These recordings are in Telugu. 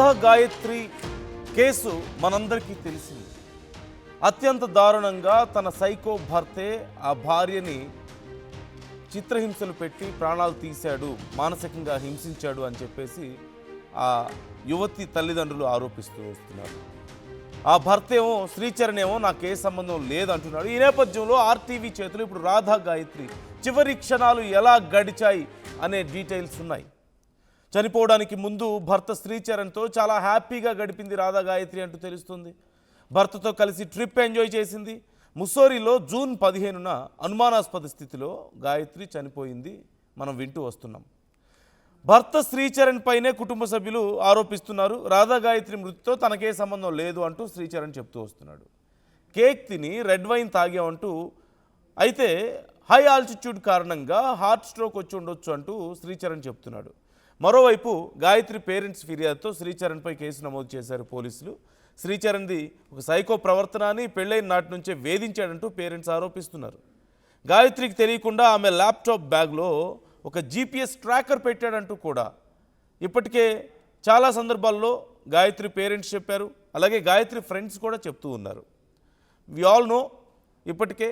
రాధా గాయత్రి కేసు మనందరికీ తెలిసింది. అత్యంత దారుణంగా తన సైకో భర్తే ఆ భార్యని చిత్రహింసలు పెట్టి ప్రాణాలు తీశాడు, మానసికంగా హింసించాడు అని చెప్పేసి ఆ యువతి తల్లిదండ్రులు ఆరోపిస్తూ వస్తున్నారు. ఆ భర్త ఏమో శ్రీచరణ్ ఏమో నాకు ఏ సంబంధం లేదంటున్నాడు. ఈ నేపథ్యంలో ఆర్టీవీ చేతులు ఇప్పుడు రాధా గాయత్రి చివరి క్షణాలు ఎలా గడిచాయి అనే డీటెయిల్స్ ఉన్నాయి. చనిపోవడానికి ముందు భర్త శ్రీచరణ్తో చాలా హ్యాపీగా గడిపింది రాధా గాయత్రి అంటూ తెలుస్తుంది. భర్తతో కలిసి ట్రిప్ ఎంజాయ్ చేసింది. ముస్సోరిలో జూన్ 15న అనుమానాస్పద స్థితిలో గాయత్రి చనిపోయింది. మనం వింటూ వస్తున్నాం. భర్త శ్రీచరణ్ పైనే కుటుంబ సభ్యులు ఆరోపిస్తున్నారు. రాధా గాయత్రి మృతితో తనకే సంబంధం లేదు అంటూ శ్రీచరణ్ చెప్తూ వస్తున్నాడు. కేక్ తిని రెడ్ వైన్ తాగామంటూ, అయితే హై ఆల్టిట్యూడ్ కారణంగా హార్ట్ స్ట్రోక్ వచ్చి ఉండొచ్చు అంటూ శ్రీచరణ్ చెప్తున్నాడు. మరోవైపు గాయత్రి పేరెంట్స్ ఫిర్యాదుతో శ్రీచరణ్పై కేసు నమోదు చేశారు పోలీసులు. శ్రీచరణ్ది ఒక సైకో ప్రవర్తన అని పెళ్ళైన నాటి నుంచే వేధించాడంటూ పేరెంట్స్ ఆరోపిస్తున్నారు. గాయత్రికి తెలియకుండా ఆమె ల్యాప్టాప్ బ్యాగ్లో ఒక జీపీఎస్ ట్రాకర్ పెట్టాడంటూ కూడా ఇప్పటికే చాలా సందర్భాల్లో గాయత్రి పేరెంట్స్ చెప్పారు. అలాగే గాయత్రి ఫ్రెండ్స్ కూడా చెప్తూ ఉన్నారు. వి ఆల్ నో, ఇప్పటికే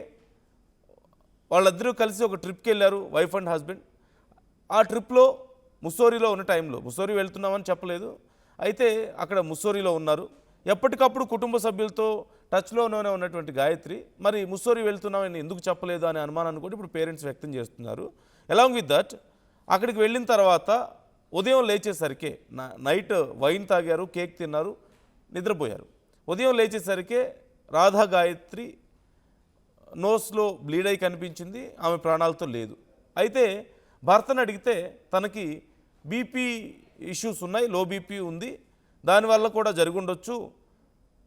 వాళ్ళిద్దరూ కలిసి ఒక ట్రిప్కి వెళ్ళారు, వైఫ్ అండ్ హస్బెండ్. ఆ ట్రిప్లో ముస్సోరిలో ఉన్న టైంలో, ముస్సోరి వెళ్తున్నామని చెప్పలేదు, అయితే అక్కడ ముస్సోరిలో ఉన్నారు. ఎప్పటికప్పుడు కుటుంబ సభ్యులతో టచ్లోనే ఉన్నటువంటి గాయత్రి మరి ముస్సోరి వెళ్తున్నామని ఎందుకు చెప్పలేదు అనే అనుమానాన్ని కూడా ఇప్పుడు పేరెంట్స్ వ్యక్తం చేస్తున్నారు. అలాంగ్ విత్ దట్, అక్కడికి వెళ్ళిన తర్వాత ఉదయం లేచేసరికి నైట్ వైన్ తాగారు, కేక్ తిన్నారు, నిద్రపోయారు. ఉదయం లేచేసరికి రాధా గాయత్రి నోస్లో బ్లీడ్ అయి కనిపించింది. ఆమె ప్రాణాలతో లేదు. అయితే భర్తను అడిగితే తనకి బీపీ ఇష్యూస్ ఉన్నాయి, లో బీపీ ఉంది, దానివల్ల కూడా జరుగుండొచ్చు,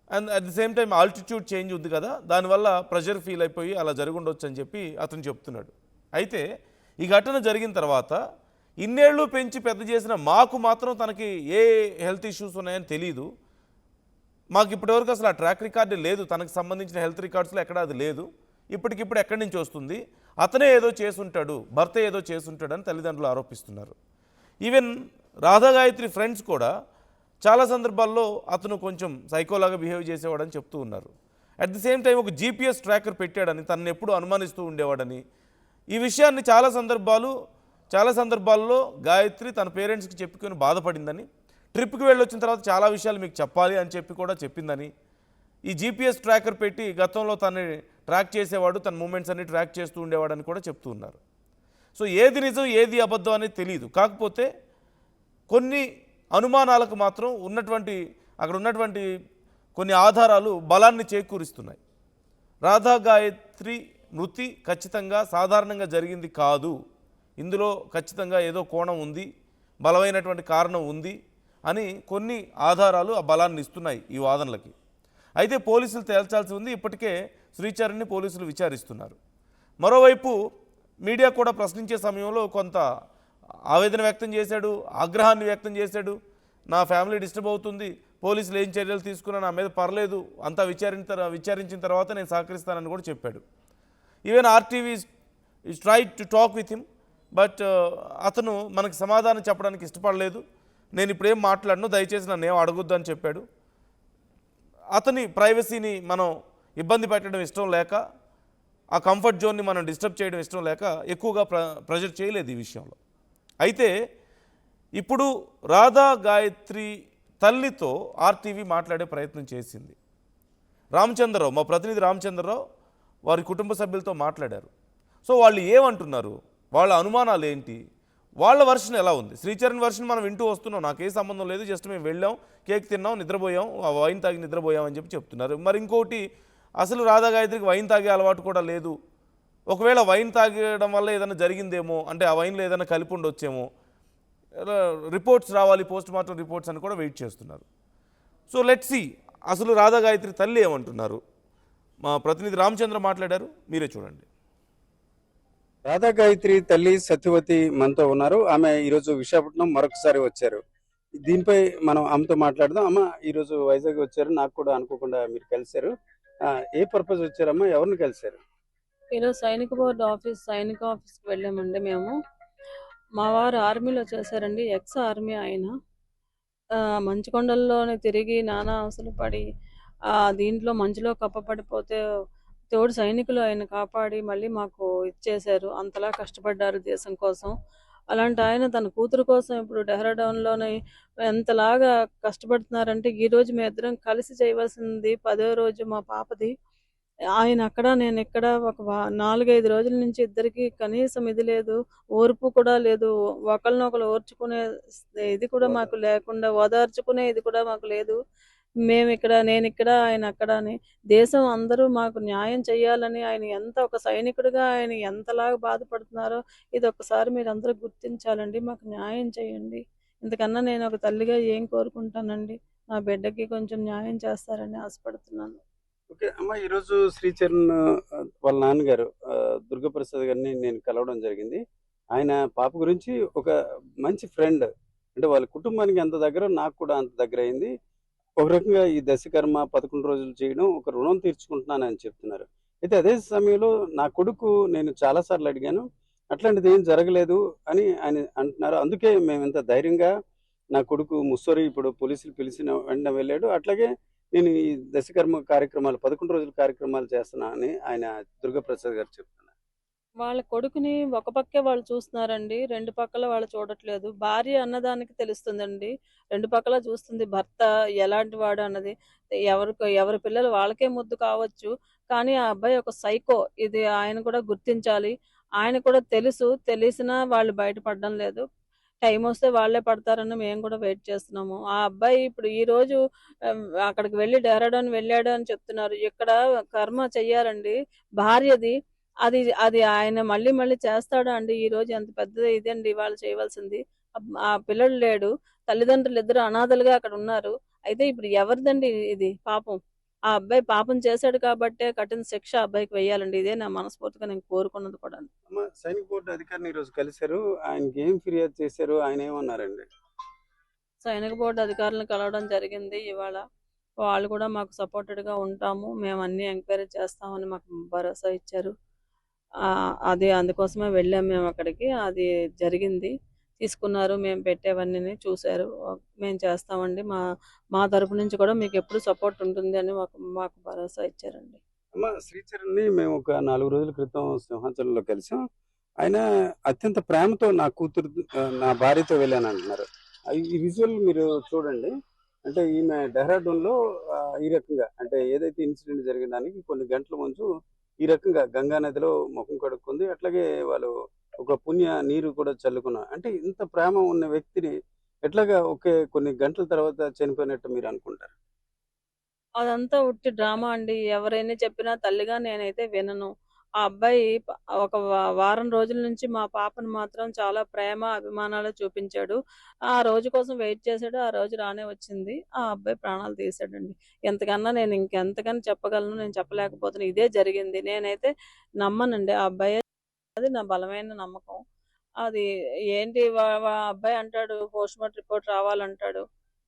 and at the same time altitude change ఉంది కదా, దానివల్ల ప్రెషర్ ఫీల్ అయిపోయి అలా జరుగుండొచ్చు అని చెప్పి అతను చెప్తున్నాడు. అయితే ఈ ఘటన జరిగిన తర్వాత ఇన్నేళ్ళు పెంచి పెద్ద చేసిన మాకు మాత్రం తనకి ఏ హెల్త్ ఇష్యూస్ ఉన్నాయని తెలియదు, మాకు ఇప్పటివరకు అసలు ఆ ట్రాక్ రికార్డు లేదు, తనకు సంబంధించిన హెల్త్ రికార్డ్స్లో ఎక్కడ అది లేదు, ఇప్పటికిప్పుడు ఎక్కడి నుంచి వస్తుంది, అతనే ఏదో చేసుంటాడు, భర్త ఏదో చేసుంటాడు అని తల్లిదండ్రులు ఆరోపిస్తున్నారు. ఈవెన్ రాధా గాయత్రి ఫ్రెండ్స్ కూడా చాలా సందర్భాల్లో అతను కొంచెం సైకోలాగా బిహేవ్ చేసేవాడని చెప్తూ ఉన్నారు. అట్ ది సేమ్ టైం ఒక జీపీఎస్ ట్రాకర్ పెట్టాడని, తనను ఎప్పుడూ అనుమానిస్తూ ఉండేవాడని, ఈ విషయాన్ని చాలా సందర్భాల్లో గాయత్రి తన పేరెంట్స్కి చెప్పుకొని బాధపడిందని, ట్రిప్కి వెళ్ళొచ్చిన తర్వాత చాలా విషయాలు మీకు చెప్పాలి అని చెప్పి కూడా చెప్పిందని, ఈ జీపీఎస్ ట్రాకర్ పెట్టి గతంలో తనని ట్రాక్ చేసేవాడు, తన మూమెంట్స్ అన్ని ట్రాక్ చేస్తూ ఉండేవాడని కూడా చెప్తూ ఉన్నారు. సో ఏది నిజం ఏది అబద్ధం అనేది తెలియదు. కాకపోతే కొన్ని అనుమానాలకు మాత్రం అక్కడ ఉన్నటువంటి కొన్ని ఆధారాలు బలాన్ని చేకూరుస్తున్నాయి. రాధా గాయత్రి మృతి ఖచ్చితంగా సాధారణంగా జరిగింది కాదు, ఇందులో ఖచ్చితంగా ఏదో కోణం ఉంది, బలమైనటువంటి కారణం ఉంది అని కొన్ని ఆధారాలు ఆ బలాన్ని ఇస్తున్నాయి ఈ వాదనలకి. అయితే పోలీసులు తేల్చాల్సి ఉంది. ఇప్పటికే శ్రీచరణ్ని పోలీసులు విచారిస్తున్నారు. మరోవైపు మీడియా కూడా ప్రశ్నించే సమయంలో కొంత ఆవేదన వ్యక్తం చేశాడు, ఆగ్రహాన్ని వ్యక్తం చేశాడు. నా ఫ్యామిలీ డిస్టర్బ్ అవుతుంది, పోలీసులు ఏం చర్యలు తీసుకున్నా నా మీద పర్లేదు, అంతా విచారించిన తర్వాత నేను సహకరిస్తానని కూడా చెప్పాడు. Even RTV is try to talk with him, but అతను మనకి సమాధానం చెప్పడానికి ఇష్టపడలేదు. నేను ఇప్పుడేం మాట్లాడను, దయచేసి నన్ను ఏం అడగొద్దు అని చెప్పాడు. అతని ప్రైవసీని మనం ఇబ్బంది పెట్టడం ఇష్టం లేక, ఆ కంఫర్ట్ జోన్ని మనం డిస్టర్బ్ చేయడం ఇష్టం లేక ఎక్కువగా ప్రెజర్ చేయలేదు ఈ విషయంలో. అయితే ఇప్పుడు రాధా గాయత్రి తల్లితో ఆర్టీవీ మాట్లాడే ప్రయత్నం చేసింది. రామచంద్రరావు, మా ప్రతినిధి రామచంద్రరావు వారి కుటుంబ సభ్యులతో మాట్లాడారు. సో వాళ్ళు ఏమంటున్నారు, వాళ్ళ అనుమానాలు ఏంటి, వాళ్ళ వర్షన్ ఎలా ఉంది? శ్రీచరణ్ వర్షన్ మనం వింటూ వస్తున్నాం, నాకే సంబంధం లేదు, జస్ట్ మేము వెళ్ళాం, కేక్ తిన్నాం, నిద్రపోయాం, వైన్ తాగి నిద్రపోయాం అని చెప్పి చెప్తున్నారు. మరి ఇంకోటి, అసలు రాధా గాయత్రికి వైన్ తాగే అలవాటు కూడా లేదు, ఒకవేళ వైన్ తాగడం వల్ల ఏదైనా జరిగిందేమో, అంటే ఆ వైన్లో ఏదైనా కలిపి ఉండొచ్చేమో, రిపోర్ట్స్ రావాలి, పోస్ట్ మార్టం రిపోర్ట్స్ అని కూడా వెయిట్ చేస్తున్నారు. సో లెట్స్ సీ అసలు రాధా గాయత్రి తల్లి ఏమంటున్నారు. మా ప్రతినిధి రామచంద్ర మాట్లాడారు, మీరే చూడండి. రాధా గాయత్రి తల్లి సత్యవతి మనతో ఉన్నారు. ఆమె ఈరోజు విశాఖపట్నం మరొకసారి వచ్చారు. దీనిపై మనం ఆమెతో మాట్లాడదాం. అమ్మ, ఈరోజు వైజాగ్ వచ్చారు, నాకు కూడా అనుకోకుండా మీరు కలిశారు. ఏ పర్పస్ వచ్చారమ్మా, ఎవరిని కలిశారు? ఈరోజు సైనిక ఆఫీస్కి వెళ్ళామండి మేము. మా వారు ఆర్మీలో చేశారండి, ఎక్స్ ఆర్మీ ఆయన. మంచుకొండల్లోనే తిరిగి నానా అవస్థలు పడి, దీంట్లో మంచులో కప్పపడిపోతే తోడు సైనికులు ఆయన కాపాడి మళ్ళీ మాకు ఇచ్చేశారు. అంతలా కష్టపడ్డారు దేశం కోసం. అలాంటి ఆయన తన కూతురు కోసం ఇప్పుడు డెహ్రాడూన్‌లోని ఎంతలాగా కష్టపడుతున్నారంటే, ఈరోజు మేమిద్దరం కలిసి చేయవలసింది 10వ రోజు మా పాపది. ఆయనక్కడ, నేనిక్కడ ఒక 4, 5 రోజుల నుంచి ఇద్దరికీ కనీసం ఇది లేదు. ఓర్పు కూడా లేదు. ఒకళ్ళనొకళ్ళు ఓర్చుకునే ఇది కూడా మాకు లేకుండా, ఓదార్చుకునే ఇది కూడా మాకు లేదు. మేమిక్కడ, నేనిక్కడ, ఆయనక్కడ అని. దేశం అందరూ మాకు న్యాయం చేయాలని ఆయన ఎంత ఒక సైనికుడిగా ఆయన ఎంతలాగా బాధపడుతున్నారో ఇదొక్కసారి మీరందరూ గుర్తించాలండి. మాకు న్యాయం చేయండి. ఇంతకన్నా నేను ఒక తల్లిగా ఏం కోరుకుంటానండి. నా బిడ్డకి కొంచెం న్యాయం చేస్తారని ఆశపడుతున్నాను. ఓకే. అమ్మ, ఈరోజు శ్రీచరణ్ వాళ్ళ నాన్నగారు దుర్గాప్రసాద్ గారిని నేను కలవడం జరిగింది. ఆయన పాప గురించి ఒక మంచి ఫ్రెండ్. అంటే వాళ్ళ కుటుంబానికి ఎంత దగ్గరో నాకు కూడా అంత దగ్గరయింది. ఒక రకంగా ఈ దశకర్మ 11 రోజులు చేయడం ఒక రుణం తీర్చుకుంటున్నానని చెప్తున్నారు. అయితే అదే సమయంలో నా కొడుకు నేను చాలా సార్లు అడిగాను. అట్లాంటిది ఏం జరగలేదు అని ఆయన అంటున్నారు. అందుకే మేమింత ధైర్యంగా నా కొడుకు ముస్సోరి ఇప్పుడు పోలీసులు పిలిచిన వెంటనే వెళ్ళాడు. అట్లాగే నేను ఈ దశకర్మ కార్యక్రమాలు 11 రోజుల కార్యక్రమాలు చేస్తున్నా అని ఆయన దుర్గాప్రసాద్ గారు చెప్తున్నారు. వాళ్ళ కొడుకుని ఒక పక్కే వాళ్ళు చూస్తున్నారండి. 2 పక్కల వాళ్ళు చూడట్లేదు. భార్య అన్నదానికి తెలుస్తుందండి. 2 పక్కల చూస్తుంది భర్త ఎలాంటి వాడు అన్నది. ఎవరి పిల్లలు వాళ్ళకే ముద్దు కావచ్చు. కానీ ఆ అబ్బాయి ఒక సైకో. ఇది ఆయన కూడా గుర్తించాలి. ఆయనకు కూడా తెలుసు. తెలిసినా వాళ్ళు బయటపడడం లేదు. టైమొస్తే వాళ్ళే పడతారని మేము కూడా వెయిట్ చేస్తున్నాము. ఆ అబ్బాయి ఇప్పుడు ఈరోజు అక్కడికి వెళ్లి డెహ్రాడూన్ వెళ్ళాడు అని చెప్తున్నారు. ఇక్కడ కర్మ చెయ్యాలండి భార్యది. అది అది ఆయన మళ్ళీ మళ్ళీ చేస్తాడా అండి? ఈరోజు ఎంత పెద్ద ఇదండి వాళ్ళు చేయవలసింది. ఆ పిల్లోడు లేడు. తల్లిదండ్రులిద్దరూ అనాథలుగా అక్కడున్నారు. అయితే ఇప్పుడు ఎవరిదండి ఇది పాపం? ఆ అబ్బాయి పాపం చేశాడు కాబట్టే కఠిన శిక్ష ఆ అబ్బాయికి వెయ్యాలండి. ఇదే నా మనస్ఫూర్తిగా నేను కోరుకున్నది కూడాను. అమ్మ, సైనిక బోర్డు అధికారిని ఈరోజు కలిశారు. ఆయనకి ఏం ఫిర్యాదు చేశారు? ఆయన ఏమన్నారండి? సైనిక బోర్డు అధికారులను కలవడం జరిగింది ఇవాళ. వాళ్ళు కూడా మాకు సపోర్టెడ్‌గా ఉంటాము. మేము అన్నీ ఎంక్వైరీ చేస్తామని మాకు భరోసా ఇచ్చారు. అది అందుకోసమే వెళ్ళాము మేము అక్కడికి. అది జరిగింది. తీసుకున్నారు. మేము పెట్టేవన్నీని చూసారు. మేము చేస్తామండి. మా మా తరపు నుంచి కూడా మీకెప్పుడు సపోర్ట్ ఉంటుంది అని మాకు మాకు భరోసా ఇచ్చారండి. అమ్మ, శ్రీచరణ్‌ని మేము ఒక 4 రోజుల క్రితం సింహాచలంలో కలిసాం. ఆయన అత్యంత ప్రేమతో నా కూతురు నా భార్యతో వెళ్ళానంటున్నారు. ఈ విజువల్ మీరు చూడండి. అంటే ఈమె డెహ్రాడూన్‌లో ఈ రకంగా అంటే ఏదైతే ఇన్సిడెంట్ జరగడానికి కొన్ని గంటల ముందు ఈ రకంగా గంగా నదిలో ముఖం కడుక్కుంది. అట్లాగే వాళ్ళు ఒక పుణ్య నీరు కూడా చల్లుకున్నారు. అంటే ఇంత ప్రేమ ఉన్న వ్యక్తిని ఎట్లాగా ఒకే కొన్ని గంటల తర్వాత చనిపోయినట్టు మీరు అనుకుంటారు? అదంతా ఉట్టి డ్రామా అండి. ఎవరైనా చెప్పినా తల్లిగా నేనైతే వినను. ఆ అబ్బాయి ఒక వారం రోజుల నుంచి మా పాపను మాత్రం చాలా ప్రేమ, అభిమానాలు చూపించాడు. ఆ రోజు కోసం వెయిట్ చేసాడు. ఆ రోజు రానే వచ్చింది. ఆ అబ్బాయి ప్రాణాలు తీసాడండి. ఎంతకన్నా నేను ఇంకెంతకని చెప్పగలను? నేను చెప్పలేకపోతున్నా. ఇదే జరిగింది. నేనైతే నమ్మనండి. ఆ అబ్బాయే అది నా బలమైన నమ్మకం. అది ఏంటి అబ్బాయి అంటాడు పోస్ట్‌మార్టం రిపోర్ట్ రావాలంటాడు.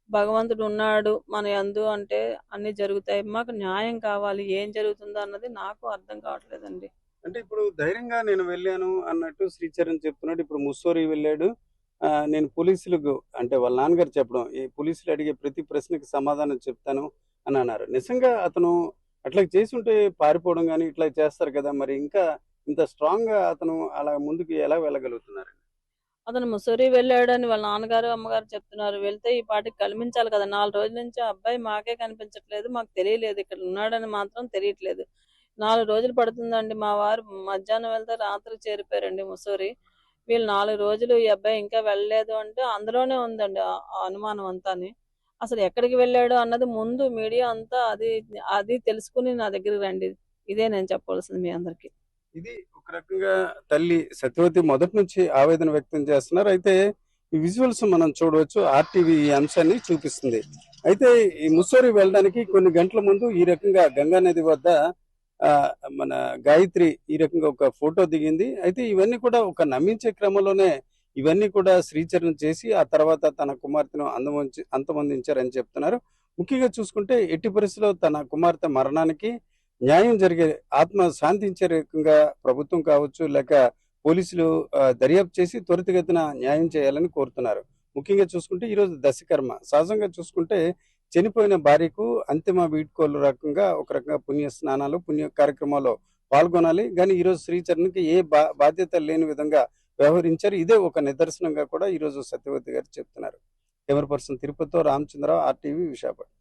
భగవంతుడు ఉన్నాడు మన యందు అంటే అన్నీ జరుగుతాయి. మాకు న్యాయం కావాలి. ఏం జరుగుతుందో అన్నది నాకు అర్థం కావట్లేదండి. అంటే ఇప్పుడు ధైర్యంగా నేను వెళ్ళాను అన్నట్టు శ్రీచరణ్ చెప్తున్నాడు. ఇప్పుడు ముస్సోరి వెళ్ళాడు. నేను పోలీసులకు అంటే వాళ్ళ నాన్నగారు చెప్పడం, ఈ పోలీసులు అడిగే ప్రతి ప్రశ్నకి సమాధానం చెప్తాను అని అన్నారు. నిజంగా అతను అట్లా చేసుంటే పారిపోవడం గాని ఇట్లా చేస్తారు కదా! మరి ఇంకా ఇంత స్ట్రాంగ్‌గా అతను అలా ముందుకు ఎలా వెళ్ళగలుగుతున్నారు? అతను ముస్సోరి వెళ్ళాడని వాళ్ళ నాన్నగారు, అమ్మగారు చెప్తున్నారు. వెళ్తే ఈ పాటికి కనిపించాలి కదా! 4 రోజుల నుంచి ఆ అబ్బాయి మాకే కనిపించట్లేదు. మాకు తెలియలేదు. ఇక్కడ ఉన్నాడని మాత్రం తెలియట్లేదు. 4 రోజులు పడుతుందండి. మా వారు మధ్యాహ్నం వెళ్తే రాత్రికి చేరిపోయారండి ముస్సోరి. వీళ్ళు 4 రోజులు ఈ అబ్బాయి ఇంకా వెళ్ళలేదు అంటే అందులోనే ఉందండి ఆ అనుమానం అంతాని. అసలు ఎక్కడికి వెళ్ళాడు అన్నది ముందు మీడియా అంతా అది అది తెలుసుకొని నా దగ్గరికి రండి. ఇదే నేను చెప్పవలసింది మీ అందరికి. ఇది ఒక రకంగా తల్లి సత్యవతి మొదటి నుంచి ఆవేదన వ్యక్తం చేస్తున్నారు. అయితే ఈ విజువల్స్ మనం చూడవచ్చు. ఆర్టీవీ ఈ అంశాన్ని చూపిస్తుంది. అయితే ఈ ముస్సోరి వెళ్ళడానికి కొన్ని గంటల ముందు ఈ రకంగా గంగా నది వద్ద ఆ, మన గాయత్రి ఈ రకంగా ఒక ఫోటో దిగింది. అయితే ఇవన్నీ కూడా ఒక నమ్మించే క్రమంలోనే ఇవన్నీ కూడా శ్రీచరణ్ చేసి ఆ తర్వాత తన కుమార్తెను అంతమొందించారని చెప్తున్నారు. ముఖ్యంగా చూసుకుంటే ఎట్టి పరిస్థితుల్లో తన కుమార్తె మరణానికి న్యాయం జరిగే ఆత్మ శాంతించే రకంగా ప్రభుత్వం కావచ్చు లేక పోలీసులు దర్యాప్తు చేసి త్వరితగతిన న్యాయం చేయాలని కోరుతున్నారు. ముఖ్యంగా చూసుకుంటే ఈరోజు దశకర్మ. సహజంగా చూసుకుంటే చనిపోయిన భార్యకు అంతిమ వీడ్కోలు రకంగా ఒక రకంగా పుణ్య స్నానాలు, పుణ్య కార్యక్రమాల్లో పాల్గొనాలి. కానీ ఈరోజు శ్రీచరణ్‌కి ఏ బాధ్యత లేని విధంగా వ్యవహరించారు. ఇదే ఒక నిదర్శనంగా కూడా ఈరోజు సత్యవతి గారు చెప్తున్నారు. కెమెరా పర్సన్ తిరుపతితో రామచంద్రరావు, ఆర్టీవీ విశాఖపట్నం.